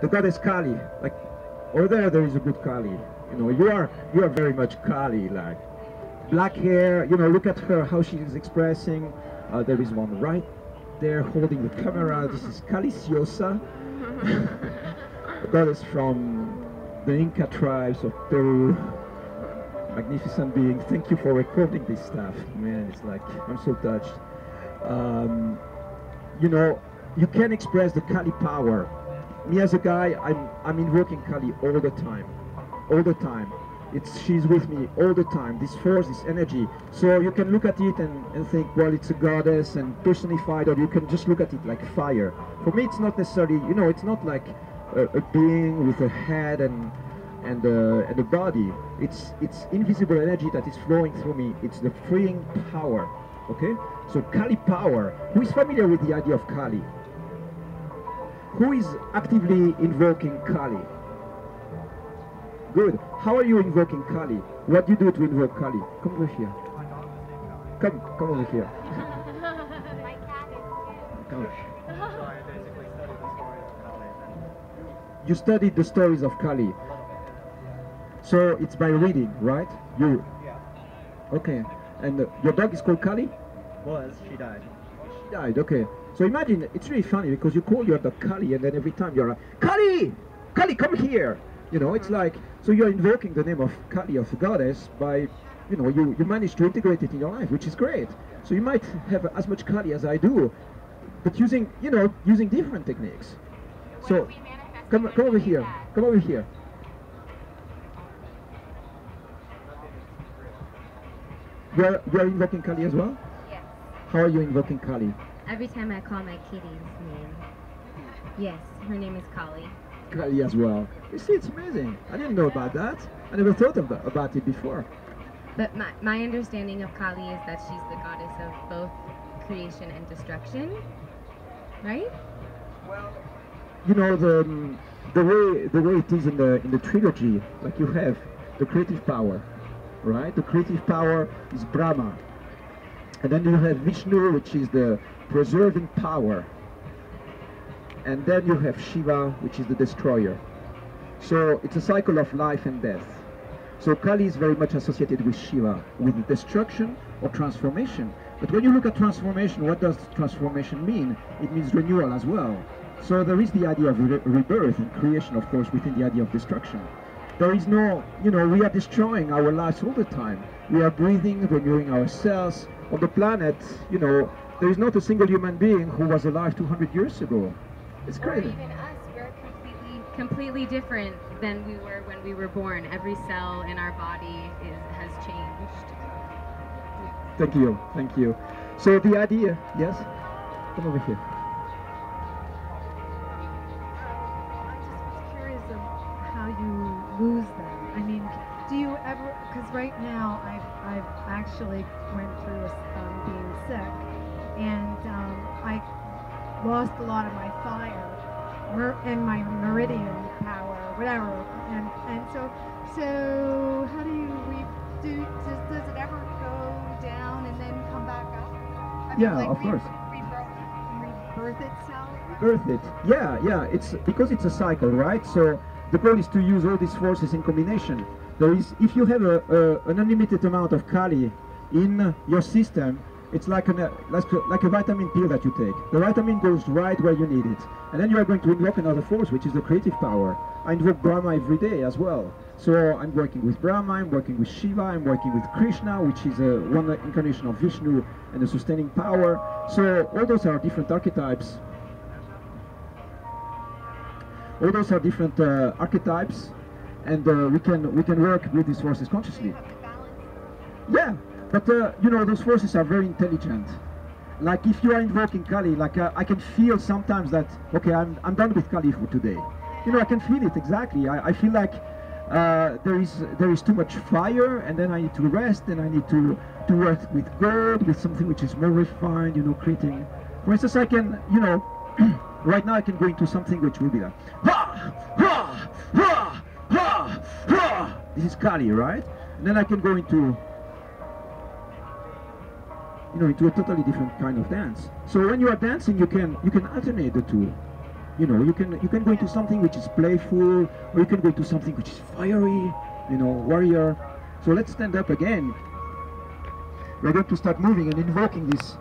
the goddess Kali. Like over there is a good Kali. You know, you are very much Kali, like black hair. You know, look at her, how she is expressing. There is one right there holding the camera. This is Caliciosa, a goddess from the Inca tribes of Peru. Magnificent being. Thank you for recording this stuff, man. It's like I'm so touched. You know, you can express the Kali power. Me as a guy, I'm invoking Kali all the time, all the time. She's with me all the time. This force, this energy. So you can look at it and think, well, it's a goddess and personified, or you can just look at it like fire. For me, it's not necessarily, you know, it's not like a being with a head and a body. It's invisible energy that is flowing through me. It's the freeing power. Okay, so Kali power. Who is familiar with the idea of Kali? Who is actively invoking Kali? Good. How are you invoking Kali? What do you do to invoke Kali? Come over here. Come over here. Come. You studied the stories of Kali. So it's by reading, right? You. Yeah. Okay. And your dog is called Kali? Was. She died. She died, okay. So imagine, it's really funny because you call your dog Kali and then every time you're like, Kali! Kali, come here! You know, it's like, so you're invoking the name of Kali, of the goddess, by, you know, you manage to integrate it in your life, which is great. So you might have as much Kali as I do, but using, you know, using different techniques. So, come over here, come over here. You're invoking Kali as well? Yes. How are you invoking Kali? Every time I call my kitty's name. Yes, her name is Kali. Kali as well. You see, it's amazing. I didn't know about that. I never thought about it before. But my understanding of Kali is that she's the goddess of both creation and destruction, right? Well, you know, the way it is in the trilogy, like you have the creative power, right? The creative power is Brahma, and then you have Vishnu, which is the preserving power, and then you have Shiva, which is the destroyer. So it's a cycle of life and death. So Kali is very much associated with Shiva, with destruction or transformation. But when you look at transformation, what does transformation mean? It means renewal as well. So there is the idea of rebirth and creation, of course, within the idea of destruction. There is no, you know, we are destroying our lives all the time. We are breathing, renewing ourselves. On the planet, you know, there is not a single human being who was alive 200 years ago. It's crazy. Or even us, we're completely different than we were when we were born. Every cell in our body has changed. Thank you, thank you. So the idea, yes? Come over here. Lose them. I mean, do you ever, because right now I've actually went through being sick, and I lost a lot of my fire and my meridian power, whatever, and so how do you does it ever go down and then come back up? I mean, Yeah, like of course. Rebirth itself? Rebirth it. Yeah, it's because it's a cycle, right? So the goal is to use all these forces in combination. There is, if you have an unlimited amount of Kali in your system, it's like a vitamin pill that you take. The vitamin goes right where you need it. And then you are going to invoke another force, which is the creative power. I invoke Brahma every day as well. So I'm working with Brahma, I'm working with Shiva, I'm working with Krishna, which is one incarnation of Vishnu and the sustaining power. So all those are different archetypes. All those are different archetypes, and we can work with these forces consciously. Yeah, but you know, those forces are very intelligent. Like if you are invoking Kali, like I can feel sometimes that, okay, I'm done with Kali for today. You know, I can feel it exactly. I feel like there is too much fire, and then I need to rest, and I need to work with gold, with something which is more refined. You know, creating. For instance, I can, you know. Right now I can go into something which will be like, ha, ha, ha, ha, ha. This is Kali, right? And then I can go into, you know, into a totally different kind of dance. So when you are dancing, you can alternate the two. You know, you can go into something which is playful, or you can go into something which is fiery, you know, warrior. So let's stand up again. We're going to start moving and invoking this